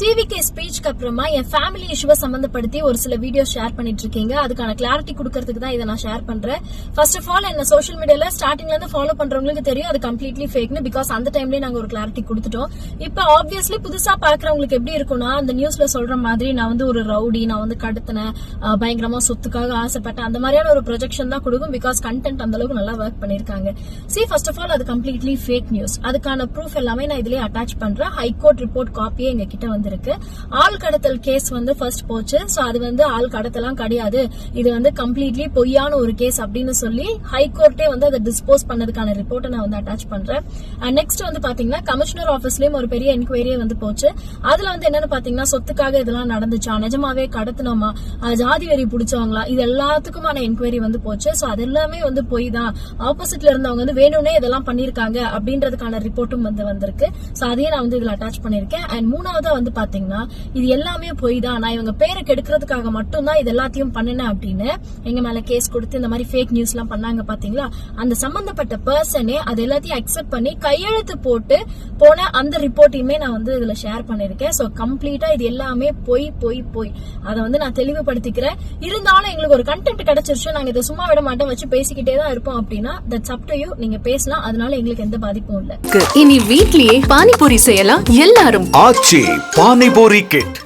TVK ஸ்பீச்சுக்கு அப்புறமா என் family இஷ்யூவை சம்பந்தப்படுத்தி ஒரு சில வீடியோ ஷேர் பண்ணிட்டு இருக்கீங்க. அதுக்கான கிளாரிட்டி கொடுக்கறதுக்கு தான் இதை நான் ஷேர் பண்றேன். ஃபர்ஸ்ட் ஆஃப் ஆல் என்ன சோஷியல் மீடியால ஸ்டார்டிங்ல இருந்து ஃபாலோ பண்றவங்களுக்கு தெரியும் அது கம்ப்ளீட்லி ஃபேக்னு. பிகாஸ் அந்த டைம்லயே நாங்க ஒரு கிளாரிட்டி கொடுத்துட்டோம். இப்ப ஆப்வியஸ்லி புதுசா பாக்குறவங்களுக்கு எப்படி இருக்கும்னா, அந்த நியூஸ்ல சொல்ற மாதிரி நான் வந்து ஒரு ரவுடி, நான் வந்து கடத்தினேன், பயங்கரமா சொத்துக்காக ஆசைப்பட்டேன், அந்த மாதிரியான ஒரு ப்ரொஜெக்ஷன் தான் கொடுக்கும். பிகாஸ் கண்டென்ட் அந்த அளவுக்கு நல்லா ஒர்க் பண்ணிருக்காங்க. ஃபர்ஸ்ட் ஆஃப் ஆல் அது கம்ப்ளீட்லி ஃபேக் நியூஸ். அதுக்கான ப்ரூஃப் எல்லாமே நான் இதுலயே அட்டாச் பண்றேன். ஹைகோர்ட் ரிப்போர்ட் காப்பியே எங்க கிட்ட வந்திருக்கு. ஆள் கடத்தல் கேஸ் வந்து ஃபர்ஸ்ட் போச்சு. சோ அது வந்து ஆள் கடத்தலாம் கிடையாது, இது வந்து கம்ப்ளீட்லி பொய்யான ஒரு கேஸ் அப்படின்னு சொல்லி ஹைகோர்ட்டே வந்து அதை டிஸ்போஸ் பண்ணதுக்கான ரிப்போர்ட்டை நான் வந்து அட்டாச் பண்றேன். நெக்ஸ்ட் வந்து பாத்தீங்கன்னா கமிஷனர் ஆபீஸ்லயும் ஒரு பெரிய என்கொயரியே வந்து போச்சு. அதுல வந்து என்னன்னு பாத்தீங்கன்னா சொத்துக்காக இதெல்லாம் நடந்துச்சா, நிஜமாவே கடத்தினோமா, ஜாதி வெறி பிடிச்சவங்களா, இது எல்லாத்துக்குமான என்கொயரி வந்து போச்சு. சோ அது எல்லாமே வந்து பொய் தான், ஆப்போசிட்ல இருந்தவங்க வந்து வேணும்னே இதெல்லாம் பண்ணிருக்காங்க அப்படின்றதுக்கான ரிப்போர்ட்டும் வந்து வந்திருக்கு. சோ அதையே நான் வந்து இதுல அட்டாச் பண்ணிருக்கேன். அண்ட் மூணாவதா வந்து பாத்தீங்கன்னா இது எல்லாமே பொய் தான், நான் இவங்க பேரை கெடுக்கிறதுக்காக மட்டும் தான் இது எல்லாத்தையும் பண்ணினேன் அப்படின்னு எங்க மேல கேஸ் கொடுத்து இந்த மாதிரி ஃபேக் நியூஸ் எல்லாம் பண்ணாங்க பாத்தீங்களா. அந்த சம்பந்தப்பட்ட பர்சனே அது எல்லாத்தையும் அக்செப்ட் பண்ணி கையெழுத்து போட்டு போன அந்த ரிப்போர்ட்டையுமே நான் வந்து இதுல ஷேர் பண்ணிருக்கேன். சோ கம்ப்ளீட்டா இது எல்லாமே பொய் பொய் பொய். அதை வந்து நான் தெளிவுபடுத்திக்கிறேன். இருந்தாலும் எங்களுக்கு ஒரு கண்டென்ட் கிடைச்சிருச்சு, நாங்க இதை சும்மா விட மாட்டோம், வச்சு பேசிக்கிட்டே தான் இருப்போம் அப்படின்னா தட்ஸ் அப் டு யூ, நீங்க பேசலாம். அதனால எங்களுக்கு எந்த பாதிப்பும் இல்ல. இனி வீட்லயே பானிபூரி செய்யலாம் எல்லாரும். ஆச்சி பானிபூரி கிட்.